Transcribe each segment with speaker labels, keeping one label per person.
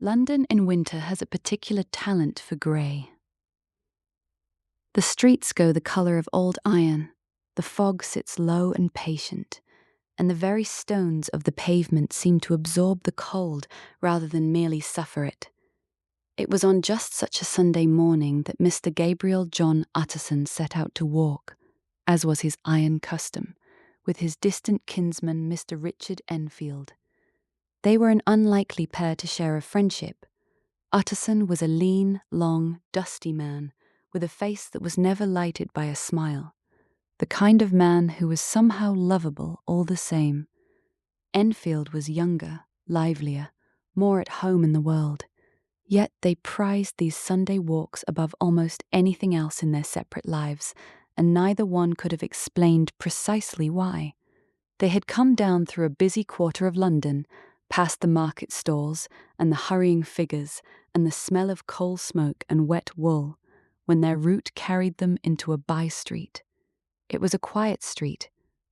Speaker 1: London in winter has a particular talent for grey. The streets go the colour of old iron, the fog sits low and patient, and the very stones of the pavement seem to absorb the cold rather than merely suffer it. It was on just such a Sunday morning that Mr. Gabriel John Utterson set out to walk, as was his iron custom, with his distant kinsman Mr. Richard Enfield. They were an unlikely pair to share a friendship. Utterson was a lean, long, dusty man, with a face that was never lighted by a smile, the kind of man who was somehow lovable all the same. Enfield was younger, livelier, more at home in the world, yet they prized these Sunday walks above almost anything else in their separate lives, and neither one could have explained precisely why. They had come down through a busy quarter of London, past the market stalls and the hurrying figures and the smell of coal smoke and wet wool, when their route carried them into a by-street. It was a quiet street,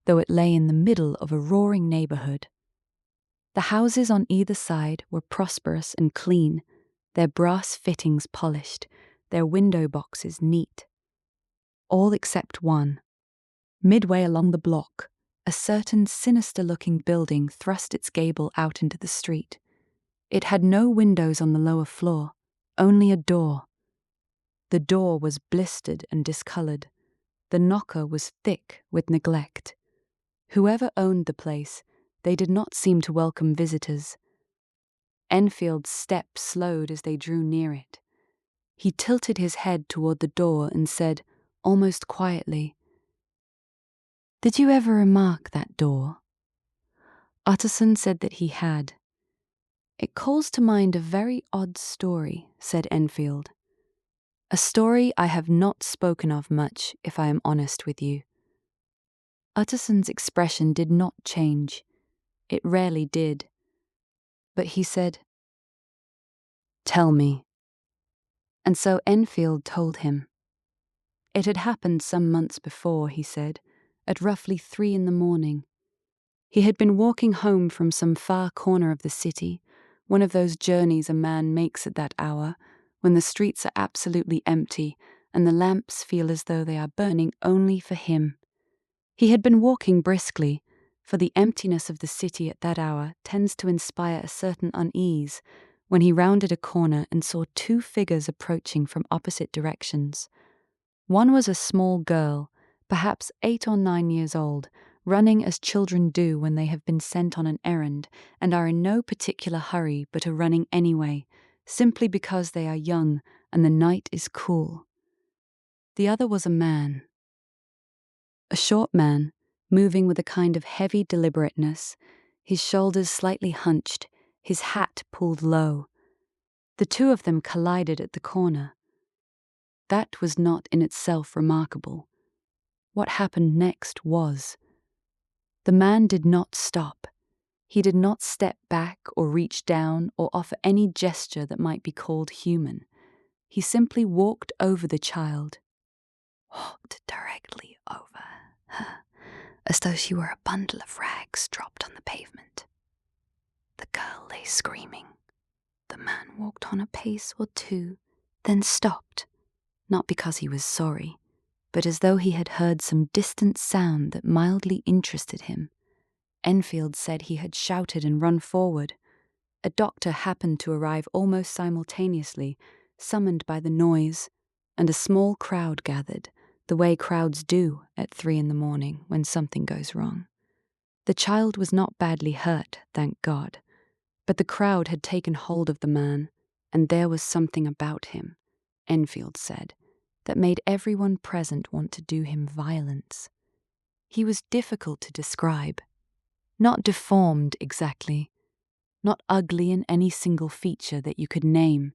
Speaker 1: though it lay in the middle of a roaring neighbourhood. The houses on either side were prosperous and clean, their brass fittings polished, their window boxes neat. All except one. Midway along the block, a certain sinister-looking building thrust its gable out into the street. It had no windows on the lower floor, only a door. The door was blistered and discoloured. The knocker was thick with neglect. Whoever owned the place, they did not seem to welcome visitors. Enfield's step slowed as they drew near it. He tilted his head toward the door and said, almost quietly, "Did you ever remark that door?" Utterson said that he had. "It calls to mind a very odd story," said Enfield. "A story I have not spoken of much, if I am honest with you." Utterson's expression did not change. It rarely did. But he said, "Tell me." And so Enfield told him. It had happened some months before, he said, at roughly 3 a.m. He had been walking home from some far corner of the city, one of those journeys a man makes at that hour, when the streets are absolutely empty and the lamps feel as though they are burning only for him. He had been walking briskly, for the emptiness of the city at that hour tends to inspire a certain unease, when he rounded a corner and saw 2 figures approaching from opposite directions. One was a small girl, perhaps 8 or 9 years old, running as children do when they have been sent on an errand and are in no particular hurry but are running anyway, simply because they are young and the night is cool. The other was a man. A short man, moving with a kind of heavy deliberateness, his shoulders slightly hunched, his hat pulled low. The 2 of them collided at the corner. That was not in itself remarkable. What happened next was. The man did not stop. He did not step back or reach down or offer any gesture that might be called human. He simply walked over the child. Walked directly over her, as though she were a bundle of rags dropped on the pavement. The girl lay screaming. The man walked on a pace or 2, then stopped, not because he was sorry, but as though he had heard some distant sound that mildly interested him. Enfield said he had shouted and run forward. A doctor happened to arrive almost simultaneously, summoned by the noise, and a small crowd gathered, the way crowds do at 3 a.m. when something goes wrong. The child was not badly hurt, thank God, but the crowd had taken hold of the man, and there was something about him, Enfield said, that made everyone present want to do him violence. He was difficult to describe. Not deformed exactly, not ugly in any single feature that you could name,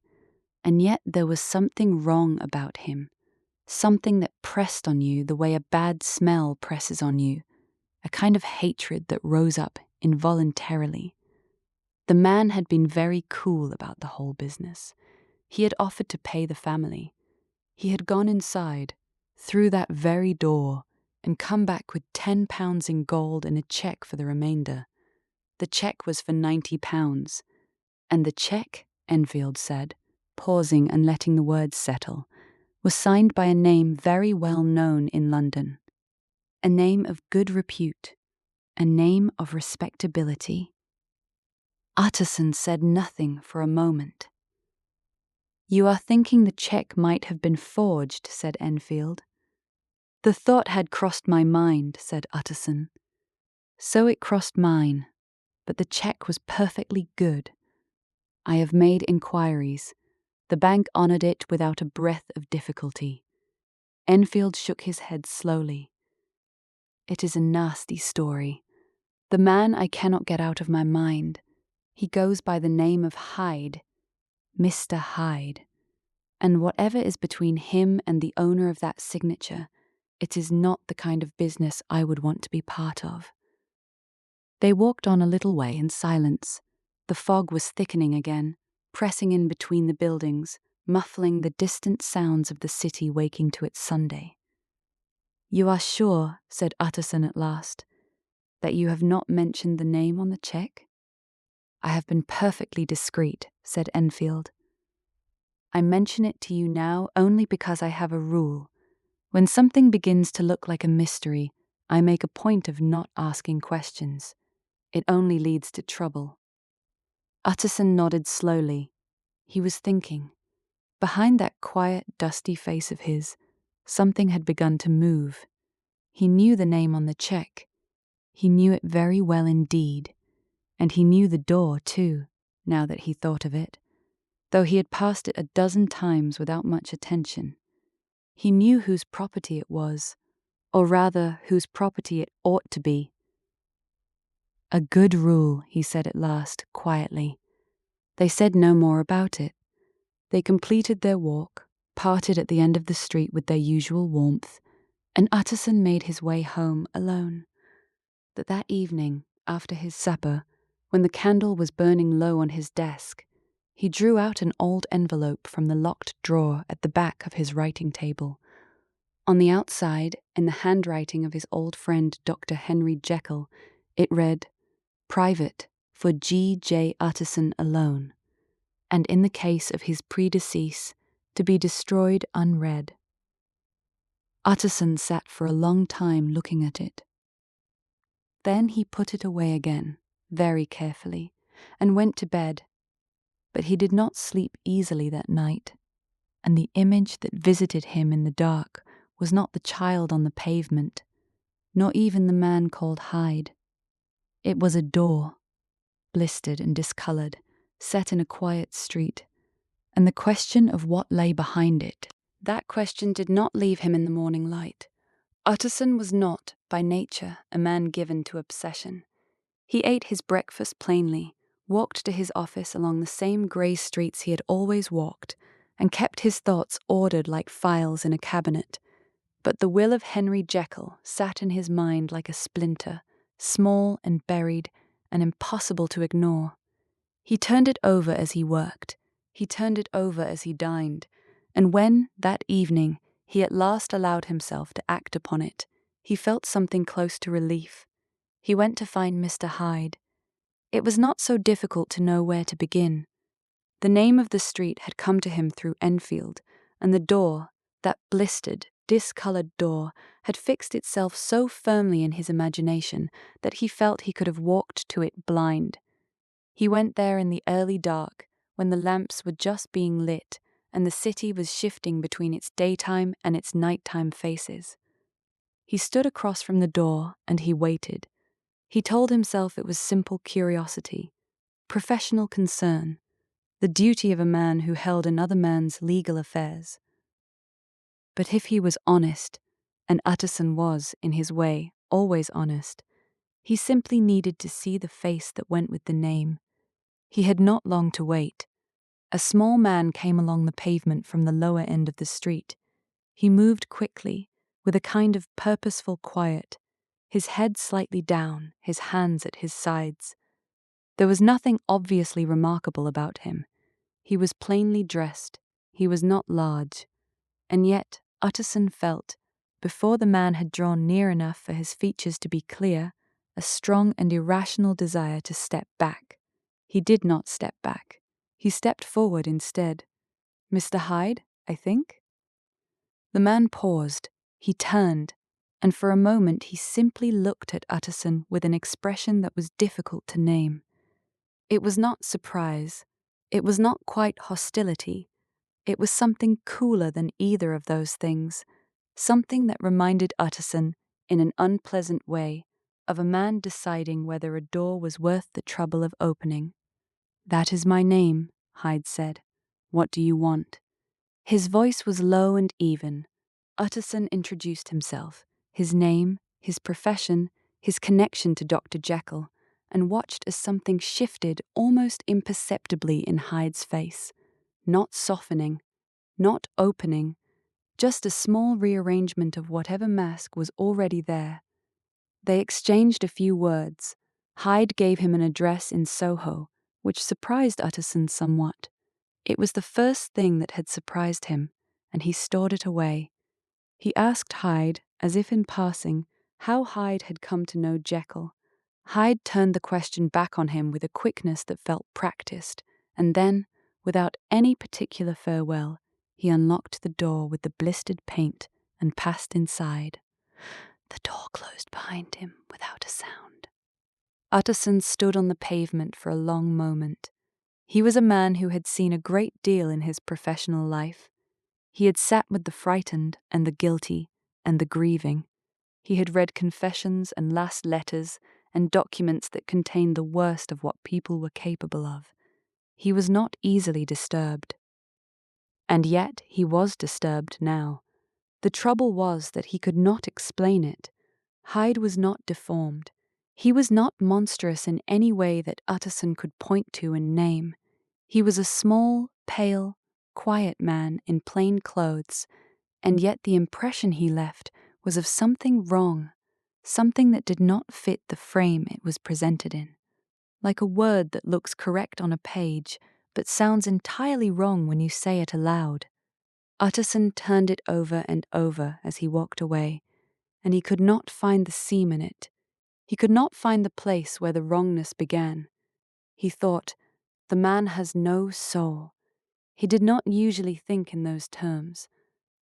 Speaker 1: and yet there was something wrong about him, something that pressed on you the way a bad smell presses on you, a kind of hatred that rose up involuntarily. The man had been very cool about the whole business. He had offered to pay the family. He had gone inside, through that very door, and come back with £10 in gold and a cheque for the remainder. The cheque was for £90, and the cheque Enfield said, pausing and letting the words settle, was signed by a name very well known in London. A name of good repute. A name of respectability. Utterson said nothing for a moment. "You are thinking the cheque might have been forged," said Enfield. "The thought had crossed my mind," said Utterson. "So it crossed mine, but the cheque was perfectly good. I have made inquiries. The bank honoured it without a breath of difficulty." Enfield shook his head slowly. "It is a nasty story. The man I cannot get out of my mind. He goes by the name of Hyde, Mr. Hyde. And whatever is between him and the owner of that signature, it is not the kind of business I would want to be part of." They walked on a little way in silence. The fog was thickening again, pressing in between the buildings, muffling the distant sounds of the city waking to its Sunday. "You are sure," said Utterson at last, "that you have not mentioned the name on the cheque?" "I have been perfectly discreet," said Enfield. "I mention it to you now only because I have a rule. When something begins to look like a mystery, I make a point of not asking questions. It only leads to trouble." Utterson nodded slowly. He was thinking. Behind that quiet, dusty face of his, something had begun to move. He knew the name on the cheque. He knew it very well indeed. And he knew the door, too, now that he thought of it, though he had passed it a dozen times without much attention. He knew whose property it was, or rather, whose property it ought to be. "A good rule," he said at last, quietly. They said no more about it. They completed their walk, parted at the end of the street with their usual warmth, and Utterson made his way home alone. But that evening, after his supper, when the candle was burning low on his desk, he drew out an old envelope from the locked drawer at the back of his writing table. On the outside, in the handwriting of his old friend Dr. Henry Jekyll, it read, "Private, for G. J. Utterson alone, and in the case of his predecease, to be destroyed unread." Utterson sat for a long time looking at it. Then he put it away again, very carefully, and went to bed. But he did not sleep easily that night, and the image that visited him in the dark was not the child on the pavement, nor even the man called Hyde. It was a door, blistered and discoloured, set in a quiet street, and the question of what lay behind it, that question did not leave him in the morning light. Utterson was not, by nature, a man given to obsession. He ate his breakfast plainly, walked to his office along the same grey streets he had always walked, and kept his thoughts ordered like files in a cabinet. But the will of Henry Jekyll sat in his mind like a splinter, small and buried, and impossible to ignore. He turned it over as he worked. He turned it over as he dined. And when, that evening, he at last allowed himself to act upon it, he felt something close to relief. He went to find Mr. Hyde. It was not so difficult to know where to begin. The name of the street had come to him through Enfield, and the door, that blistered, discoloured door, had fixed itself so firmly in his imagination that he felt he could have walked to it blind. He went there in the early dark, when the lamps were just being lit, and the city was shifting between its daytime and its nighttime faces. He stood across from the door, and he waited. He told himself it was simple curiosity, professional concern, the duty of a man who held another man's legal affairs. But if he was honest, and Utterson was, in his way, always honest, he simply needed to see the face that went with the name. He had not long to wait. A small man came along the pavement from the lower end of the street. He moved quickly, with a kind of purposeful quiet, his head slightly down, his hands at his sides. There was nothing obviously remarkable about him. He was plainly dressed. He was not large. And yet, Utterson felt, before the man had drawn near enough for his features to be clear, a strong and irrational desire to step back. He did not step back. He stepped forward instead. "Mr. Hyde, I think?" The man paused. He turned, and for a moment he simply looked at Utterson with an expression that was difficult to name. It was not surprise. It was not quite hostility. It was something cooler than either of those things, something that reminded Utterson, in an unpleasant way, of a man deciding whether a door was worth the trouble of opening. "That is my name," Hyde said. "What do you want?" His voice was low and even. Utterson introduced himself, his name, his profession, his connection to Dr. Jekyll, and watched as something shifted almost imperceptibly in Hyde's face. Not softening, not opening, just a small rearrangement of whatever mask was already there. They exchanged a few words. Hyde gave him an address in Soho, which surprised Utterson somewhat. It was the first thing that had surprised him, and he stored it away. He asked Hyde, as if in passing, how Hyde had come to know Jekyll. Hyde turned the question back on him with a quickness that felt practiced, and then, without any particular farewell, he unlocked the door with the blistered paint and passed inside. The door closed behind him without a sound. Utterson stood on the pavement for a long moment. He was a man who had seen a great deal in his professional life. He had sat with the frightened and the guilty and the grieving. He had read confessions and last letters and documents that contained the worst of what people were capable of. He was not easily disturbed. And yet he was disturbed now. The trouble was that he could not explain it. Hyde was not deformed. He was not monstrous in any way that Utterson could point to and name. He was a small, pale, quiet man in plain clothes, and yet the impression he left was of something wrong, something that did not fit the frame it was presented in. Like a word that looks correct on a page, but sounds entirely wrong when you say it aloud. Utterson turned it over and over as he walked away, and he could not find the seam in it. He could not find the place where the wrongness began. He thought, the man has no soul. He did not usually think in those terms,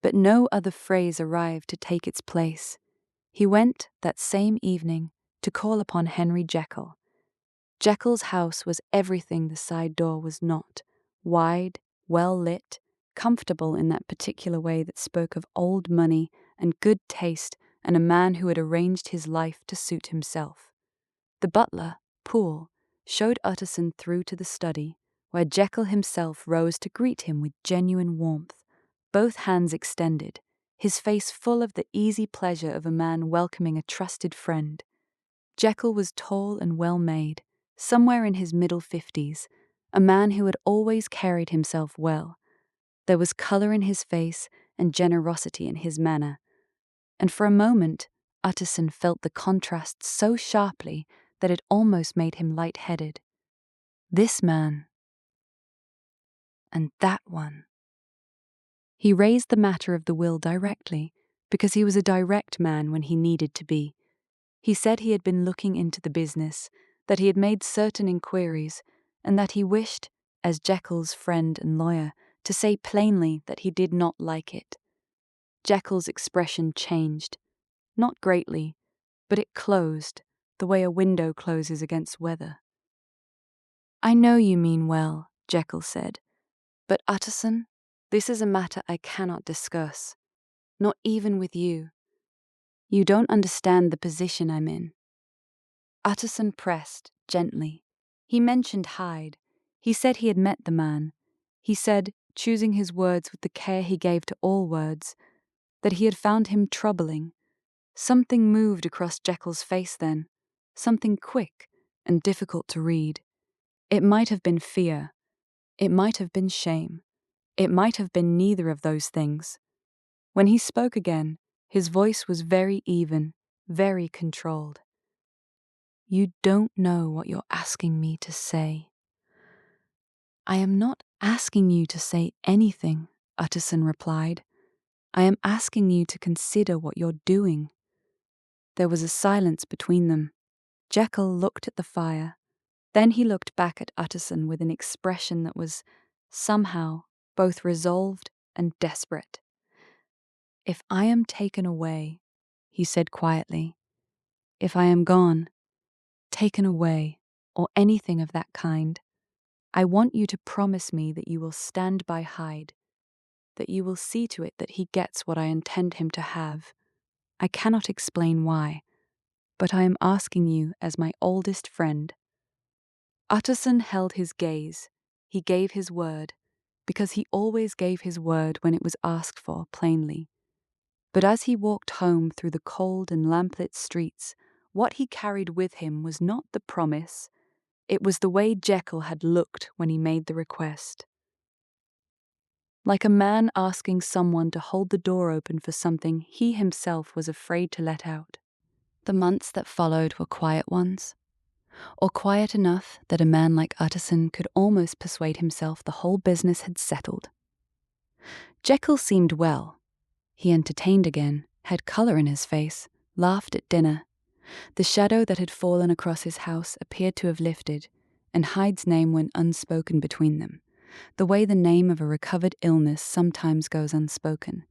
Speaker 1: but no other phrase arrived to take its place. He went, that same evening, to call upon Henry Jekyll. Jekyll's house was everything the side door was not: wide, well lit, comfortable in that particular way that spoke of old money and good taste and a man who had arranged his life to suit himself. The butler, Poole, showed Utterson through to the study, where Jekyll himself rose to greet him with genuine warmth, both hands extended, his face full of the easy pleasure of a man welcoming a trusted friend. Jekyll was tall and well-made, somewhere in his middle 50s, a man who had always carried himself well. There was colour in his face and generosity in his manner, and for a moment Utterson felt the contrast so sharply that it almost made him light-headed. This man, and that one. He raised the matter of the will directly, because he was a direct man when he needed to be. He said he had been looking into the business, that he had made certain inquiries, and that he wished, as Jekyll's friend and lawyer, to say plainly that he did not like it. Jekyll's expression changed. Not greatly, but it closed, the way a window closes against weather. "I know you mean well," Jekyll said, "but Utterson, this is a matter I cannot discuss, not even with you. You don't understand the position I'm in." Utterson pressed, gently. He mentioned Hyde. He said he had met the man. He said, choosing his words with the care he gave to all words, that he had found him troubling. Something moved across Jekyll's face then, something quick and difficult to read. It might have been fear. It might have been shame. It might have been neither of those things. When he spoke again, his voice was very even, very controlled. "You don't know what you're asking me to say." "I am not asking you to say anything," Utterson replied. "I am asking you to consider what you're doing." There was a silence between them. Jekyll looked at the fire. Then he looked back at Utterson with an expression that was, somehow, both resolved and desperate. "If I am taken away," he said quietly, "if I am gone, taken away, or anything of that kind, I want you to promise me that you will stand by Hyde, that you will see to it that he gets what I intend him to have. I cannot explain why, but I am asking you as my oldest friend." Utterson held his gaze. He gave his word, because he always gave his word when it was asked for plainly. But as he walked home through the cold and lamplit streets, what he carried with him was not the promise, it was the way Jekyll had looked when he made the request. Like a man asking someone to hold the door open for something he himself was afraid to let out. The months that followed were quiet ones, or quiet enough that a man like Utterson could almost persuade himself the whole business had settled. Jekyll seemed well. He entertained again, had colour in his face, laughed at dinner. The shadow that had fallen across his house appeared to have lifted, and Hyde's name went unspoken between them, the way the name of a recovered illness sometimes goes unspoken,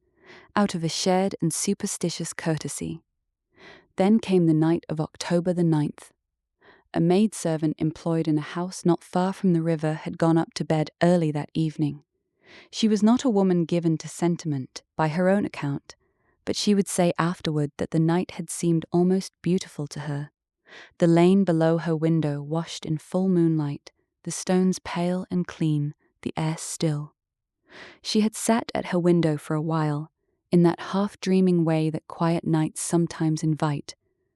Speaker 1: out of a shared and superstitious courtesy. Then came the night of October the 9th. A maidservant employed in a house not far from the river had gone up to bed early that evening. She was not a woman given to sentiment, by her own account, but she would say afterward that the night had seemed almost beautiful to her. The lane below her window washed in full moonlight, the stones pale and clean, the air still. She had sat at her window for a while, in that half-dreaming way that quiet nights sometimes invite,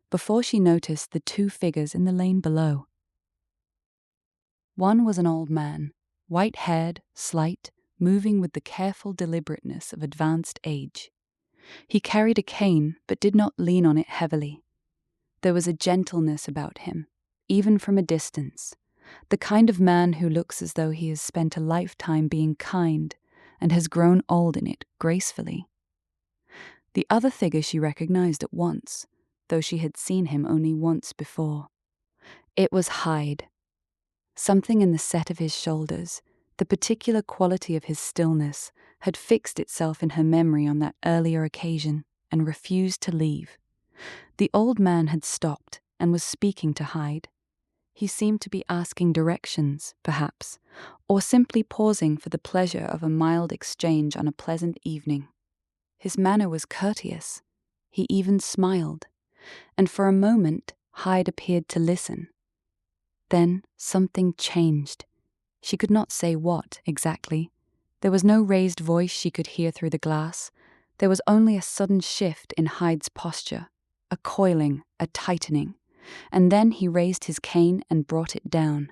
Speaker 1: before she noticed the two figures in the lane below. One was an old man, white-haired, slight, moving with the careful deliberateness of advanced age. He carried a cane, but did not lean on it heavily. There was a gentleness about him, even from a distance, the kind of man who looks as though he has spent a lifetime being kind and has grown old in it gracefully. The other figure she recognized at once, though she had seen him only once before. It was Hyde. Something in the set of his shoulders, the particular quality of his stillness, had fixed itself in her memory on that earlier occasion and refused to leave. The old man had stopped and was speaking to Hyde. He seemed to be asking directions, perhaps, or simply pausing for the pleasure of a mild exchange on a pleasant evening. His manner was courteous. He even smiled, and for a moment Hyde appeared to listen. Then something changed. She could not say what, exactly. There was no raised voice she could hear through the glass. There was only a sudden shift in Hyde's posture, a coiling, a tightening, and then he raised his cane and brought it down.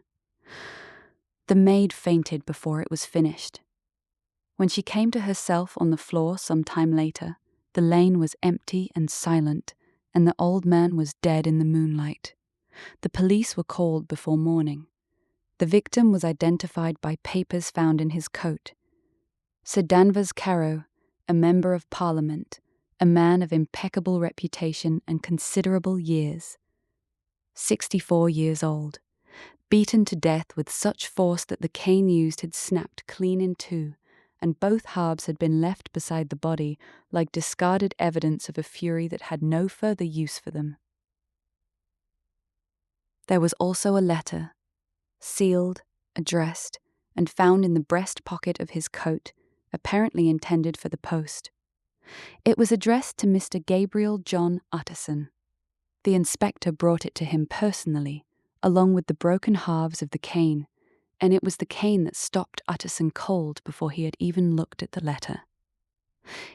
Speaker 1: The maid fainted before it was finished. When she came to herself on the floor some time later, the lane was empty and silent, and the old man was dead in the moonlight. The police were called before morning. The victim was identified by papers found in his coat. Sir Danvers Carew, a member of Parliament, a man of impeccable reputation and considerable years. 64 years old, beaten to death with such force that the cane used had snapped clean in two, and both halves had been left beside the body like discarded evidence of a fury that had no further use for them. There was also a letter, sealed, addressed, and found in the breast pocket of his coat, apparently intended for the post. It was addressed to Mr. Gabriel John Utterson. The inspector brought it to him personally, along with the broken halves of the cane, and it was the cane that stopped Utterson cold before he had even looked at the letter.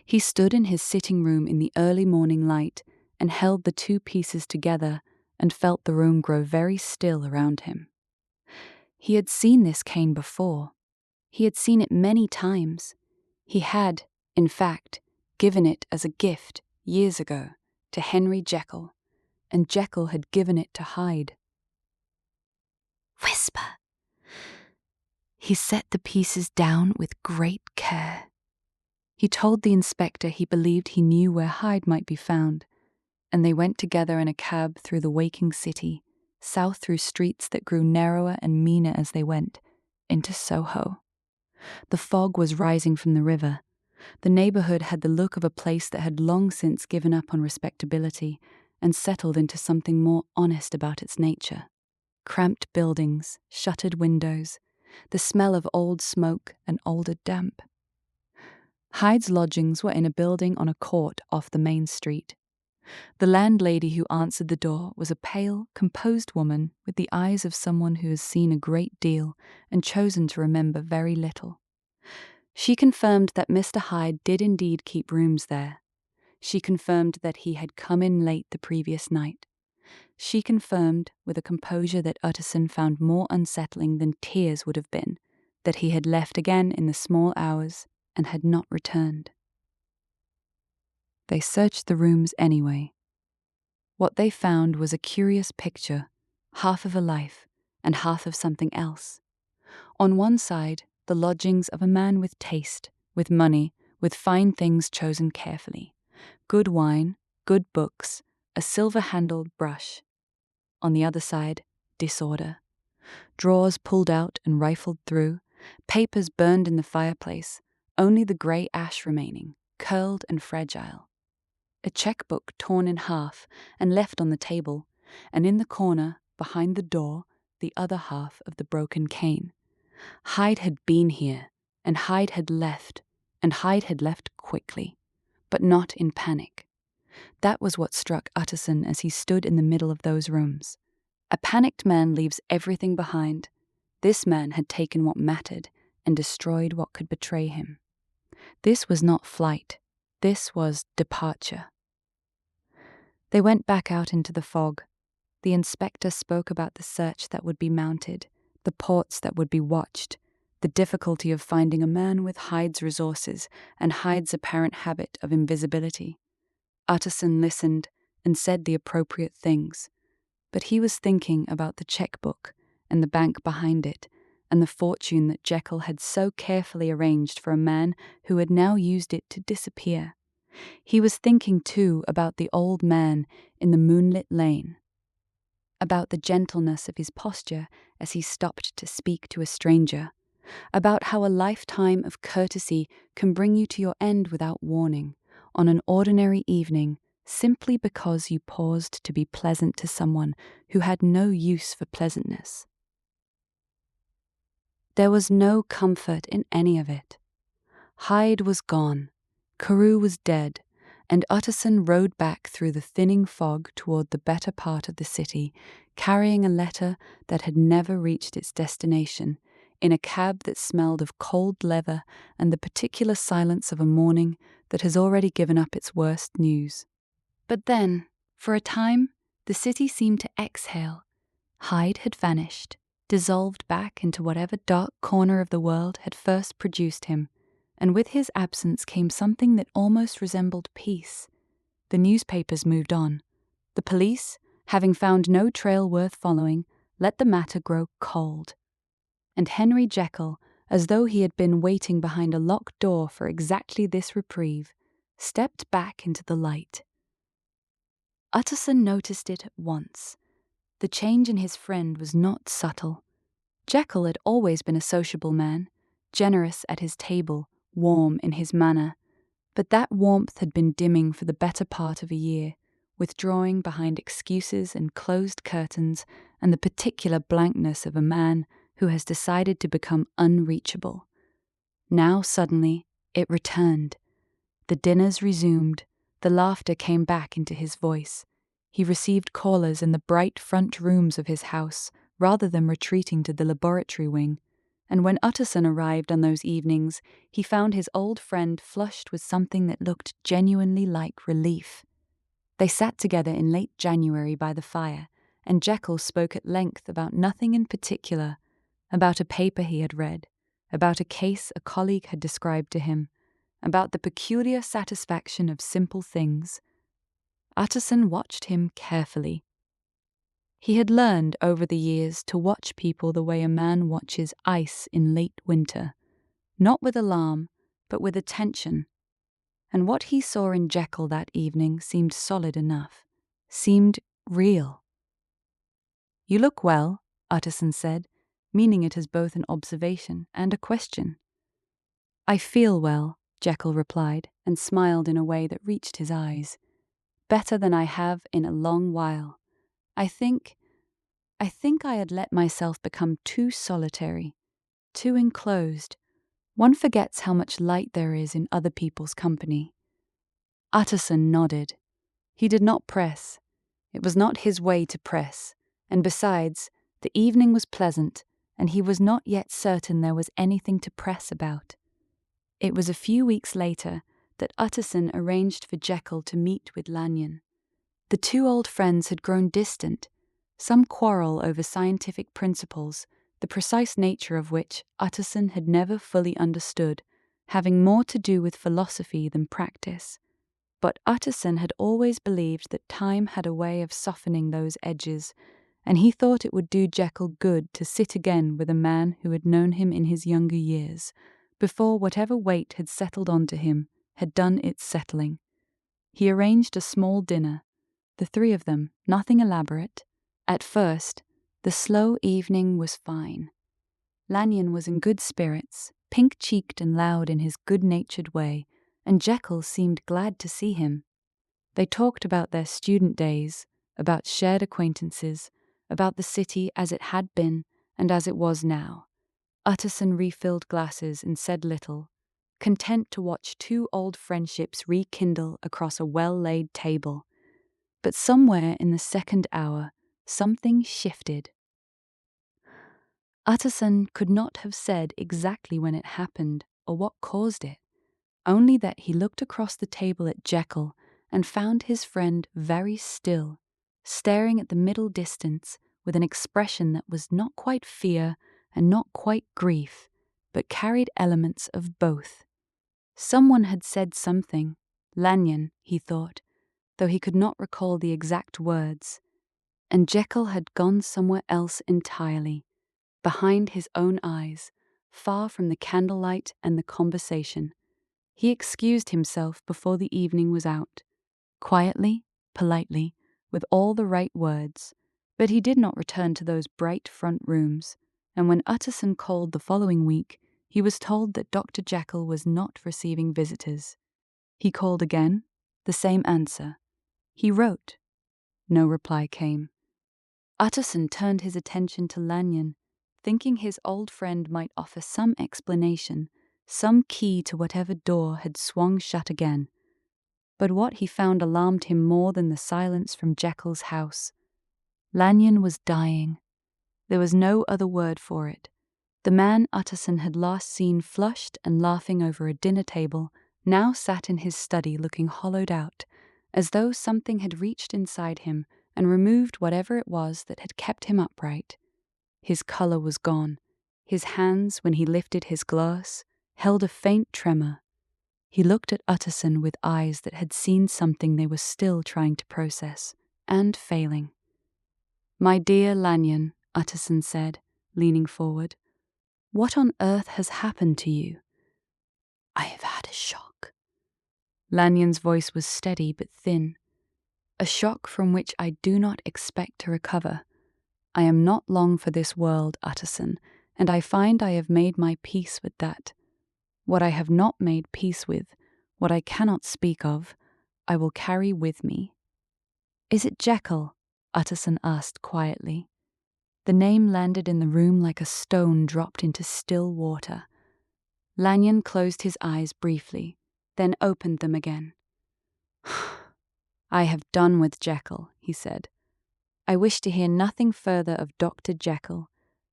Speaker 1: He stood in his sitting room in the early morning light and held the two pieces together and felt the room grow very still around him. He had seen this cane before. He had seen it many times. He had, in fact, given it as a gift years ago to Henry Jekyll, and Jekyll had given it to Hyde. "Whisper." He set the pieces down with great care. He told the inspector he believed he knew where Hyde might be found, and they went together in a cab through the waking city, south through streets that grew narrower and meaner as they went, into Soho. The fog was rising from the river. The neighbourhood had the look of a place that had long since given up on respectability and settled into something more honest about its nature. Cramped buildings, shuttered windows, the smell of old smoke and older damp. Hyde's lodgings were in a building on a court off the main street. The landlady who answered the door was a pale, composed woman with the eyes of someone who has seen a great deal and chosen to remember very little. She confirmed that Mr. Hyde did indeed keep rooms there. She confirmed that he had come in late the previous night. She confirmed, with a composure that Utterson found more unsettling than tears would have been, that he had left again in the small hours and had not returned. They searched the rooms anyway. What they found was a curious picture, half of a life and half of something else. On one side, the lodgings of a man with taste, with money, with fine things chosen carefully. Good wine, good books, a silver-handled brush. On the other side, disorder. Drawers pulled out and rifled through, papers burned in the fireplace, only the grey ash remaining, curled and fragile. A checkbook torn in half and left on the table, and in the corner, behind the door, the other half of the broken cane. Hyde had been here, and Hyde had left, and Hyde had left quickly, but not in panic. That was what struck Utterson as he stood in the middle of those rooms. A panicked man leaves everything behind. This man had taken what mattered and destroyed what could betray him. This was not flight. This was departure. They went back out into the fog. The inspector spoke about the search that would be mounted, the ports that would be watched, the difficulty of finding a man with Hyde's resources and Hyde's apparent habit of invisibility. Utterson listened and said the appropriate things, but he was thinking about the checkbook and the bank behind it and the fortune that Jekyll had so carefully arranged for a man who had now used it to disappear. He was thinking, too, about the old man in the moonlit lane, about the gentleness of his posture as he stopped to speak to a stranger, about how a lifetime of courtesy can bring you to your end without warning, on an ordinary evening, simply because you paused to be pleasant to someone who had no use for pleasantness. There was no comfort in any of it. Hyde was gone, Carew was dead, and Utterson rode back through the thinning fog toward the better part of the city, carrying a letter that had never reached its destination, in a cab that smelled of cold leather and the particular silence of a morning that has already given up its worst news. But then, for a time, the city seemed to exhale. Hyde had vanished, dissolved back into whatever dark corner of the world had first produced him, and with his absence came something that almost resembled peace. The newspapers moved on. The police, having found no trail worth following, let the matter grow cold. And Henry Jekyll, as though he had been waiting behind a locked door for exactly this reprieve, stepped back into the light. Utterson noticed it at once. The change in his friend was not subtle. Jekyll had always been a sociable man, generous at his table, warm in his manner, but that warmth had been dimming for the better part of a year, withdrawing behind excuses and closed curtains and the particular blankness of a man who has decided to become unreachable. Now suddenly it returned. The dinners resumed, the laughter came back into his voice. He received callers in the bright front rooms of his house, rather than retreating to the laboratory wing, and when Utterson arrived on those evenings, he found his old friend flushed with something that looked genuinely like relief. They sat together in late January by the fire, and Jekyll spoke at length about nothing in particular, about a paper he had read, about a case a colleague had described to him, about the peculiar satisfaction of simple things. Utterson watched him carefully. He had learned over the years to watch people the way a man watches ice in late winter, not with alarm, but with attention. And what he saw in Jekyll that evening seemed solid enough, seemed real. "You look well," Utterson said, meaning it as both an observation and a question. "I feel well," Jekyll replied, and smiled in a way that reached his eyes. "Better than I have in a long while. I think I had let myself become too solitary, too enclosed. One forgets how much light there is in other people's company." Utterson nodded. He did not press. It was not his way to press, and besides, the evening was pleasant, and he was not yet certain there was anything to press about. It was a few weeks later that Utterson arranged for Jekyll to meet with Lanyon. The two old friends had grown distant, some quarrel over scientific principles, the precise nature of which Utterson had never fully understood, having more to do with philosophy than practice. But Utterson had always believed that time had a way of softening those edges, and he thought it would do Jekyll good to sit again with a man who had known him in his younger years, before whatever weight had settled onto him had done its settling. He arranged a small dinner, the three of them, nothing elaborate. At first, the slow evening was fine. Lanyon was in good spirits, pink-cheeked and loud in his good-natured way, and Jekyll seemed glad to see him. They talked about their student days, about shared acquaintances, about the city as it had been and as it was now. Utterson refilled glasses and said little, content to watch two old friendships rekindle across a well-laid table. But somewhere in the second hour, something shifted. Utterson could not have said exactly when it happened or what caused it, only that he looked across the table at Jekyll and found his friend very still, staring at the middle distance with an expression that was not quite fear and not quite grief, but carried elements of both. Someone had said something, Lanyon, he thought, though he could not recall the exact words, and Jekyll had gone somewhere else entirely, behind his own eyes, far from the candlelight and the conversation. He excused himself before the evening was out, quietly, politely, with all the right words, but he did not return to those bright front rooms, and when Utterson called the following week, he was told that Dr. Jekyll was not receiving visitors. He called again, the same answer. He wrote. No reply came. Utterson turned his attention to Lanyon, thinking his old friend might offer some explanation, some key to whatever door had swung shut again. But what he found alarmed him more than the silence from Jekyll's house. Lanyon was dying. There was no other word for it. The man Utterson had last seen flushed and laughing over a dinner table now sat in his study looking hollowed out, as though something had reached inside him and removed whatever it was that had kept him upright. His colour was gone. His hands, when he lifted his glass, held a faint tremor. He looked at Utterson with eyes that had seen something they were still trying to process, and failing. "My dear Lanyon," Utterson said, leaning forward, "what on earth has happened to you?" "I have had a shock." Lanyon's voice was steady but thin. "A shock from which I do not expect to recover. I am not long for this world, Utterson, and I find I have made my peace with that. What I have not made peace with, what I cannot speak of, I will carry with me." "Is it Jekyll?" Utterson asked quietly. The name landed in the room like a stone dropped into still water. Lanyon closed his eyes briefly, then opened them again. "I have done with Jekyll," he said. "I wish to hear nothing further of Dr. Jekyll.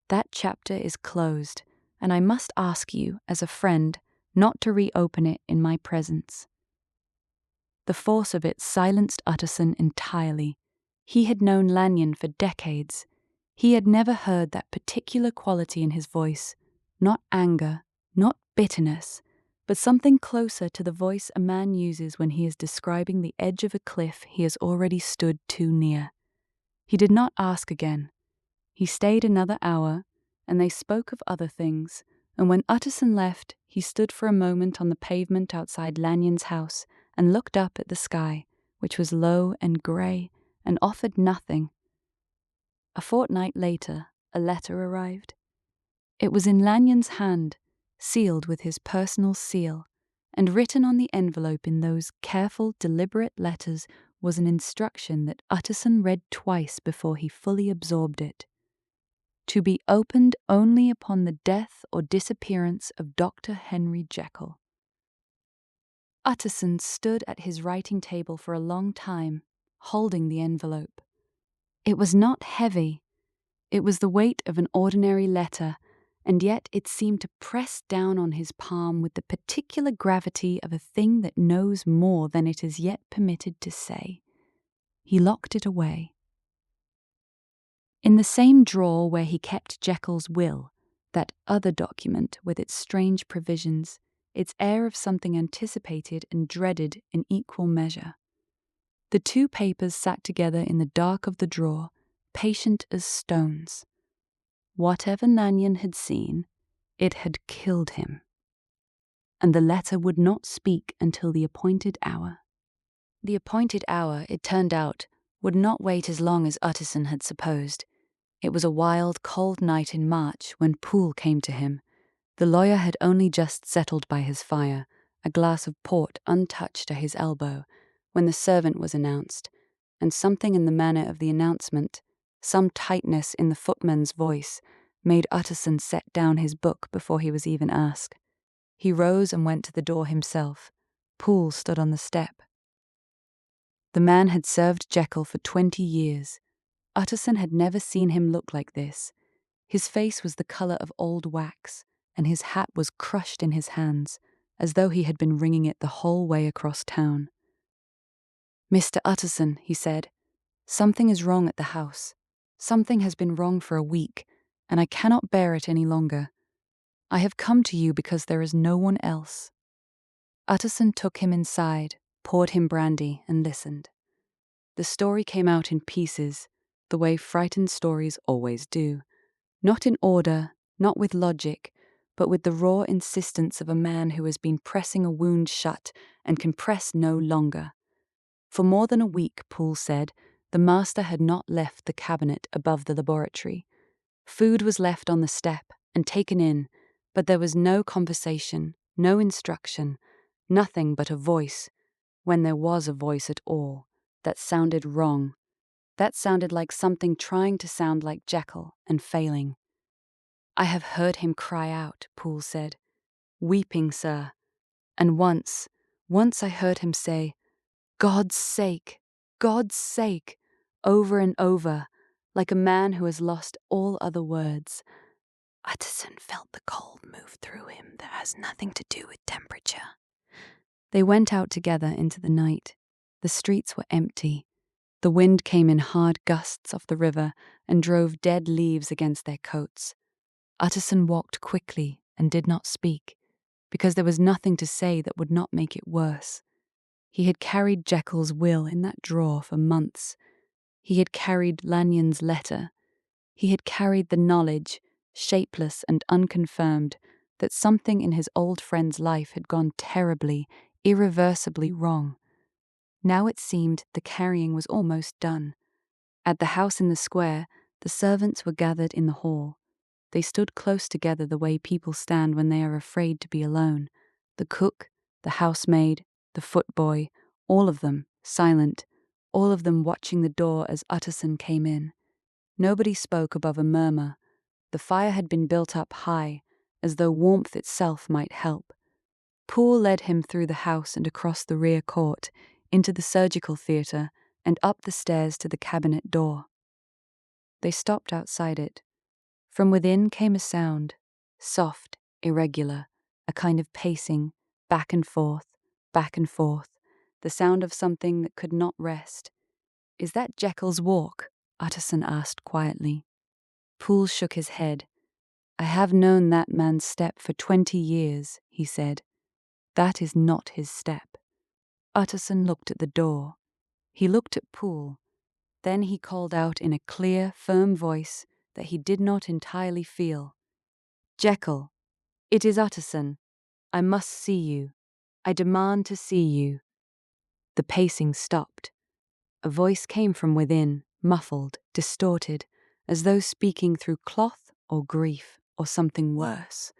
Speaker 1: That chapter is closed, and I must ask you, as a friend, not to reopen it in my presence." The force of it silenced Utterson entirely. He had known Lanyon for decades. He had never heard that particular quality in his voice, not anger, not bitterness, but something closer to the voice a man uses when he is describing the edge of a cliff he has already stood too near. He did not ask again. He stayed another hour, and they spoke of other things, and when Utterson left, he stood for a moment on the pavement outside Lanyon's house and looked up at the sky, which was low and grey and offered nothing. A fortnight later, a letter arrived. It was in Lanyon's hand, sealed with his personal seal, and written on the envelope in those careful, deliberate letters was an instruction that Utterson read twice before he fully absorbed it. To be opened only upon the death or disappearance of Dr. Henry Jekyll. Utterson stood at his writing table for a long time, holding the envelope. It was not heavy. It was the weight of an ordinary letter, and yet it seemed to press down on his palm with the particular gravity of a thing that knows more than it is yet permitted to say. He locked it away. In the same drawer where he kept Jekyll's will, that other document with its strange provisions, its air of something anticipated and dreaded in equal measure. The two papers sat together in the dark of the drawer, patient as stones. Whatever Lanyon had seen, it had killed him. And the letter would not speak until the appointed hour. The appointed hour, it turned out, would not wait as long as Utterson had supposed. It was a wild, cold night in March when Poole came to him. The lawyer had only just settled by his fire, a glass of port untouched at his elbow, when the servant was announced, and something in the manner of the announcement, some tightness in the footman's voice, made Utterson set down his book before he was even asked. He rose and went to the door himself. Poole stood on the step. The man had served Jekyll for 20 years. Utterson had never seen him look like this. His face was the colour of old wax, and his hat was crushed in his hands, as though he had been wringing it the whole way across town. "Mr. Utterson," he said, "something is wrong at the house. Something has been wrong for a week, and I cannot bear it any longer. I have come to you because there is no one else." Utterson took him inside, poured him brandy, and listened. The story came out in pieces, the way frightened stories always do, not in order, not with logic, but with the raw insistence of a man who has been pressing a wound shut and can press no longer. For more than a week, Poole said, the master had not left the cabinet above the laboratory. Food was left on the step and taken in, but there was no conversation, no instruction, nothing but a voice, when there was a voice at all, that sounded wrong. That sounded like something trying to sound like Jekyll and failing. "I have heard him cry out," Poole said. "Weeping, sir. And once I heard him say, 'God's sake, God's sake,' over and over, like a man who has lost all other words." Utterson felt the cold move through him that has nothing to do with temperature. They went out together into the night. The streets were empty. The wind came in hard gusts off the river and drove dead leaves against their coats. Utterson walked quickly and did not speak, because there was nothing to say that would not make it worse. He had carried Jekyll's will in that drawer for months. He had carried Lanyon's letter. He had carried the knowledge, shapeless and unconfirmed, that something in his old friend's life had gone terribly, irreversibly wrong. Now it seemed the carrying was almost done. At the house in the square, the servants were gathered in the hall. They stood close together the way people stand when they are afraid to be alone. The cook, the housemaid, the footboy, all of them silent, all of them watching the door as Utterson came in. Nobody spoke above a murmur. The fire had been built up high, as though warmth itself might help. Poole led him through the house and across the rear court, into the surgical theatre, and up the stairs to the cabinet door. They stopped outside it. From within came a sound, soft, irregular, a kind of pacing, back and forth, the sound of something that could not rest. "Is that Jekyll's walk?" Utterson asked quietly. Poole shook his head. "I have known that man's step for 20 years, he said. "That is not his step." Utterson looked at the door. He looked at Poole. Then he called out in a clear, firm voice that he did not entirely feel. "Jekyll, it is Utterson. I must see you. I demand to see you." The pacing stopped. A voice came from within, muffled, distorted, as though speaking through cloth or grief or something worse.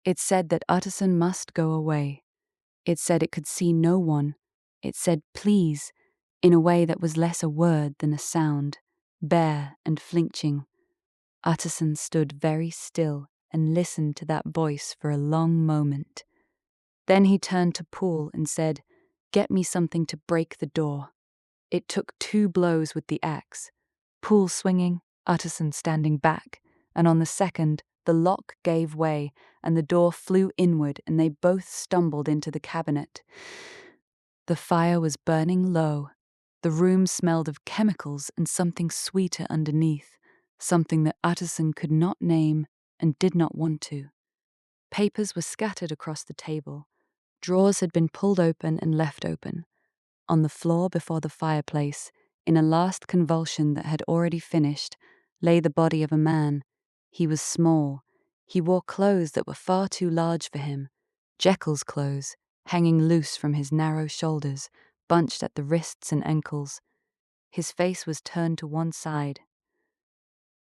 Speaker 1: It said that Utterson must go away. It said it could see no one. It said please, in a way that was less a word than a sound, bare and flinching. Utterson stood very still and listened to that voice for a long moment. Then he turned to Poole and said, "Get me something to break the door." It took 2 blows with the axe, Poole swinging, Utterson standing back, and on the second, the lock gave way and the door flew inward and they both stumbled into the cabinet. The fire was burning low. The room smelled of chemicals and something sweeter underneath, something that Utterson could not name and did not want to. Papers were scattered across the table. Drawers had been pulled open and left open. On the floor before the fireplace, in a last convulsion that had already finished, lay the body of a man. He was small. He wore clothes that were far too large for him. Jekyll's clothes, hanging loose from his narrow shoulders, bunched at the wrists and ankles. His face was turned to one side.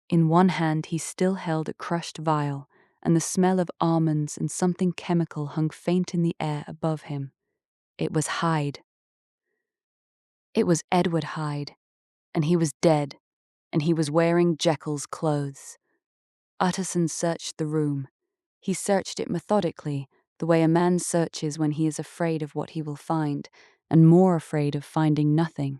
Speaker 1: In one hand he still held a crushed vial, and the smell of almonds and something chemical hung faint in the air above him. It was Hyde. It was Edward Hyde, and he was dead, and he was wearing Jekyll's clothes. Utterson searched the room. He searched it methodically, the way a man searches when he is afraid of what he will find, and more afraid of finding nothing.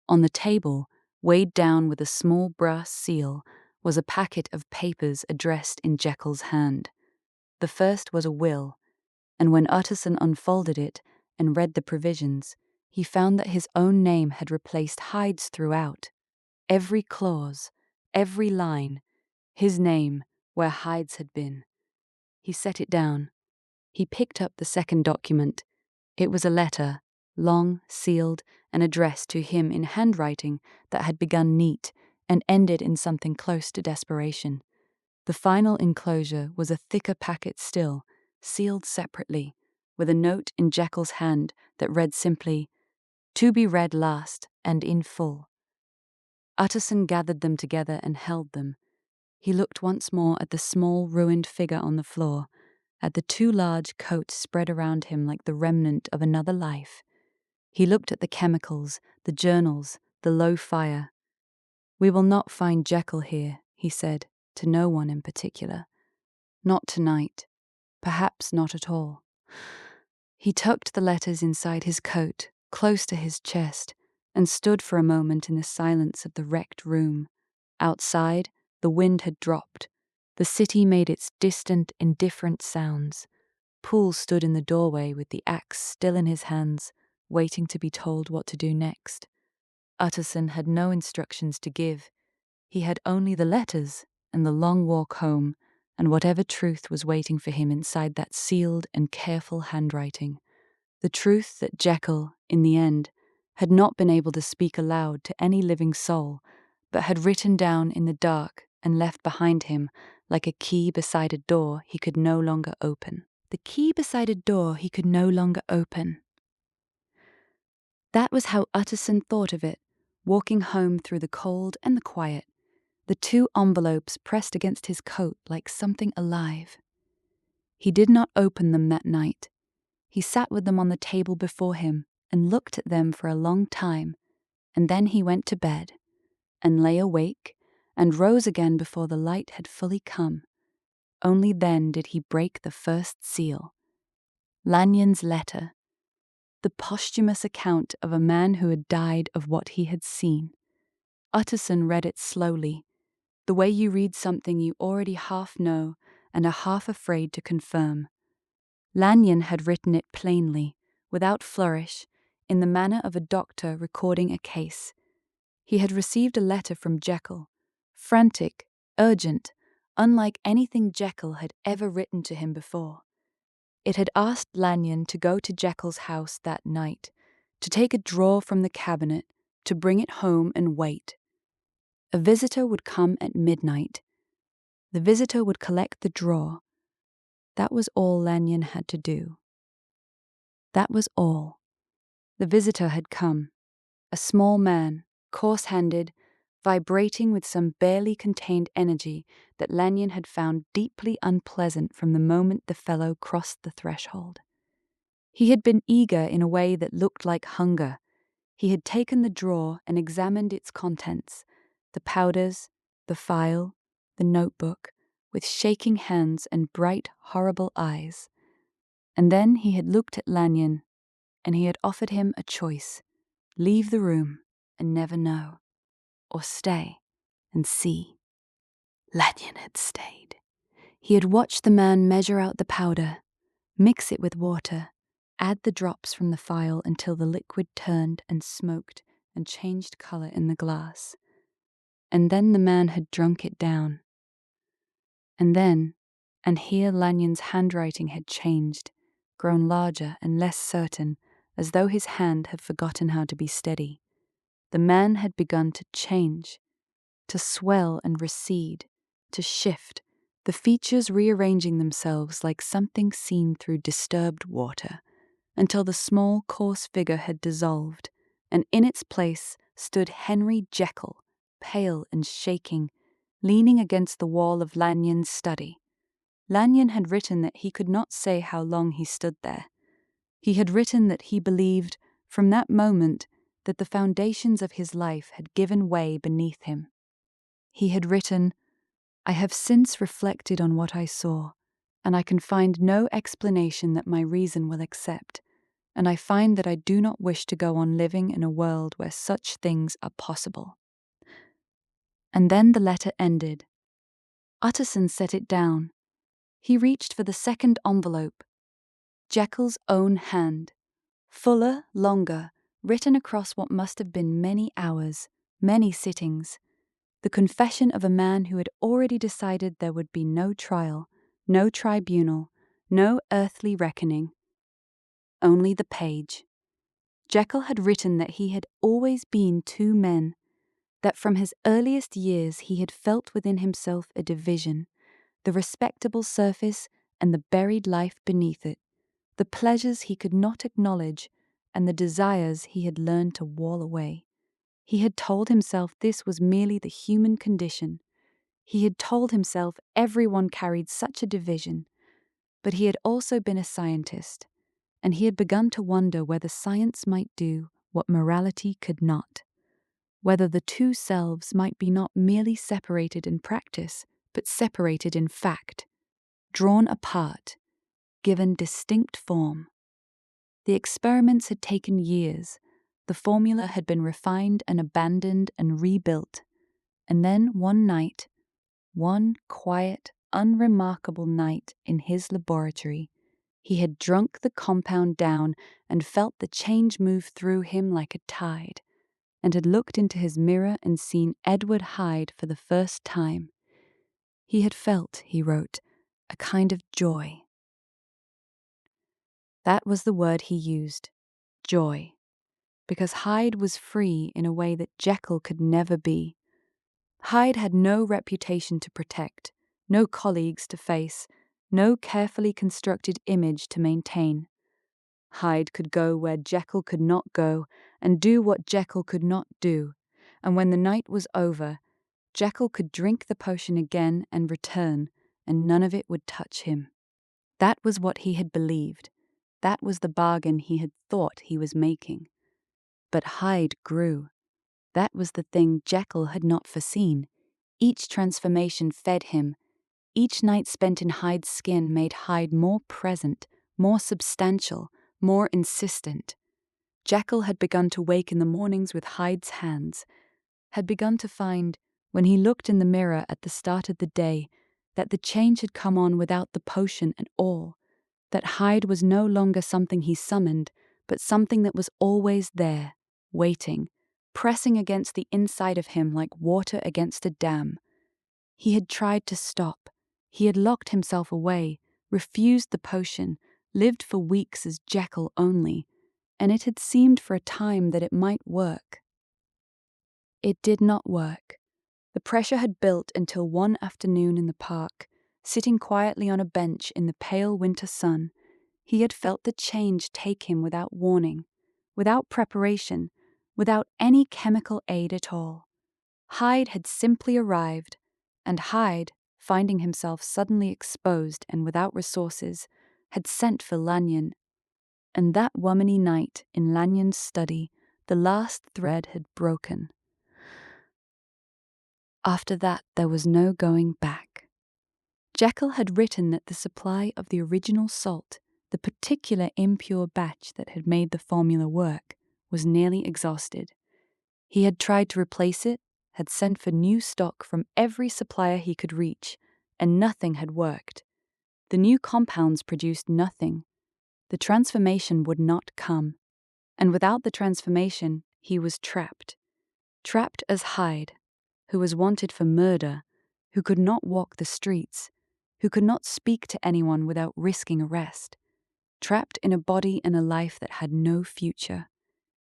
Speaker 1: On the table, weighed down with a small brass seal, was a packet of papers addressed in Jekyll's hand. The first was a will, and when Utterson unfolded it and read the provisions, he found that his own name had replaced Hyde's throughout. Every clause, every line, his name where Hyde's had been. He set it down. He picked up the second document. It was a letter, long, sealed, and addressed to him in handwriting that had begun neat and ended in something close to desperation. The final enclosure was a thicker packet still, sealed separately, with a note in Jekyll's hand that read simply, "To be read last and in full." Utterson gathered them together and held them. He looked once more at the small, ruined figure on the floor, at the too large coat spread around him like the remnant of another life. He looked at the chemicals, the journals, the low fire. "We will not find Jekyll here," he said, to no one in particular. "Not tonight. Perhaps not at all." He tucked the letters inside his coat, close to his chest, and stood for a moment in the silence of the wrecked room. Outside, the wind had dropped. The city made its distant, indifferent sounds. Poole stood in the doorway with the axe still in his hands, waiting to be told what to do next. Utterson had no instructions to give. He had only the letters and the long walk home, and whatever truth was waiting for him inside that sealed and careful handwriting. The truth that Jekyll, in the end, had not been able to speak aloud to any living soul, but had written down in the dark and left behind him like a key beside a door he could no longer open. The key beside a door he could no longer open. That was how Utterson thought of it, walking home through the cold and the quiet, the 2 envelopes pressed against his coat like something alive. He did not open them that night. He sat with them on the table before him and looked at them for a long time, and then he went to bed, and lay awake, and rose again before the light had fully come. Only then did he break the first seal. Lanyon's letter. The posthumous account of a man who had died of what he had seen. Utterson read it slowly, the way you read something you already half know and are half afraid to confirm. Lanyon had written it plainly, without flourish, in the manner of a doctor recording a case. He had received a letter from Jekyll, frantic, urgent, unlike anything Jekyll had ever written to him before. It had asked Lanyon to go to Jekyll's house that night, to take a drawer from the cabinet, to bring it home and wait. A visitor would come at midnight. The visitor would collect the drawer. That was all Lanyon had to do. That was all. The visitor had come. A small man, coarse-handed, vibrating with some barely contained energy that Lanyon had found deeply unpleasant from the moment the fellow crossed the threshold. He had been eager in a way that looked like hunger. He had taken the drawer and examined its contents, the powders, the file, the notebook, with shaking hands and bright, horrible eyes. And then he had looked at Lanyon, and he had offered him a choice: leave the room and never know, or stay and see. Lanyon had stayed. He had watched the man measure out the powder, mix it with water, add the drops from the phial until the liquid turned and smoked and changed color in the glass. And then the man had drunk it down. And then, and here Lanyon's handwriting had changed, grown larger and less certain, as though his hand had forgotten how to be steady. The man had begun to change, to swell and recede, to shift, the features rearranging themselves like something seen through disturbed water, until the small, coarse figure had dissolved, and in its place stood Henry Jekyll, pale and shaking, leaning against the wall of Lanyon's study. Lanyon had written that he could not say how long he stood there. He had written that he believed, from that moment, that the foundations of his life had given way beneath him. He had written, "I have since reflected on what I saw, and I can find no explanation that my reason will accept, and I find that I do not wish to go on living in a world where such things are possible." And then the letter ended. Utterson set it down. He reached for the second envelope. Jekyll's own hand, fuller, longer, written across what must have been many hours, many sittings. The confession of a man who had already decided there would be no trial, no tribunal, no earthly reckoning. Only the page. Jekyll had written that he had always been two men, that from his earliest years he had felt within himself a division, the respectable surface and the buried life beneath it, the pleasures he could not acknowledge and the desires he had learned to wall away. He had told himself this was merely the human condition. He had told himself everyone carried such a division, but he had also been a scientist, and he had begun to wonder whether science might do what morality could not, whether the two selves might be not merely separated in practice, but separated in fact, drawn apart, given distinct form. The experiments had taken years, the formula had been refined and abandoned and rebuilt, and then one night, one quiet, unremarkable night in his laboratory, he had drunk the compound down and felt the change move through him like a tide, and had looked into his mirror and seen Edward Hyde for the first time. He had felt, he wrote, a kind of joy. That was the word he used, joy, because Hyde was free in a way that Jekyll could never be. Hyde had no reputation to protect, no colleagues to face, no carefully constructed image to maintain. Hyde could go where Jekyll could not go and do what Jekyll could not do, and when the night was over, Jekyll could drink the potion again and return, and none of it would touch him. That was what he had believed. That was the bargain he had thought he was making. But Hyde grew. That was the thing Jekyll had not foreseen. Each transformation fed him. Each night spent in Hyde's skin made Hyde more present, more substantial, more insistent. Jekyll had begun to wake in the mornings with Hyde's hands, had begun to find, when he looked in the mirror at the start of the day, that the change had come on without the potion and all, that Hyde was no longer something he summoned, but something that was always there, waiting, pressing against the inside of him like water against a dam. He had tried to stop. He had locked himself away, refused the potion, lived for weeks as Jekyll only, and it had seemed for a time that it might work. It did not work. The pressure had built until one afternoon in the park, sitting quietly on a bench in the pale winter sun, he had felt the change take him without warning, without preparation, without any chemical aid at all. Hyde had simply arrived, and Hyde, finding himself suddenly exposed and without resources, had sent for Lanyon. And that womany night in Lanyon's study, the last thread had broken. After that, there was no going back. Jekyll had written that the supply of the original salt, the particular impure batch that had made the formula work, was nearly exhausted. He had tried to replace it, had sent for new stock from every supplier he could reach, and nothing had worked. The new compounds produced nothing. The transformation would not come. And without the transformation, he was trapped. Trapped as Hyde, who was wanted for murder, who could not walk the streets, who could not speak to anyone without risking arrest. Trapped in a body and a life that had no future.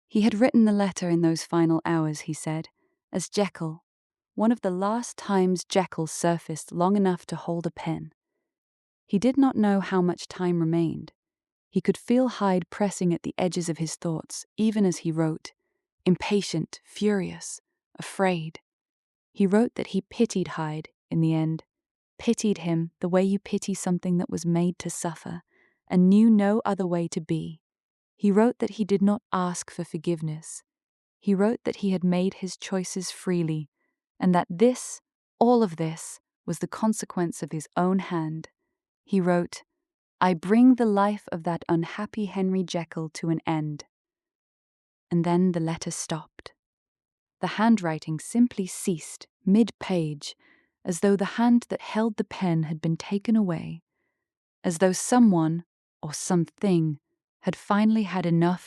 Speaker 1: He had written the letter in those final hours, he said, as Jekyll, one of the last times Jekyll surfaced long enough to hold a pen. He did not know how much time remained. He could feel Hyde pressing at the edges of his thoughts, even as he wrote, impatient, furious, afraid. He wrote that he pitied Hyde, in the end, pitied him the way you pity something that was made to suffer, and knew no other way to be. He wrote that he did not ask for forgiveness. He wrote that he had made his choices freely, and that this, all of this, was the consequence of his own hand. He wrote, I bring the life of that unhappy Henry Jekyll to an end. And then the letter stopped. The handwriting simply ceased, mid-page, as though the hand that held the pen had been taken away, as though someone, or something, had finally had enough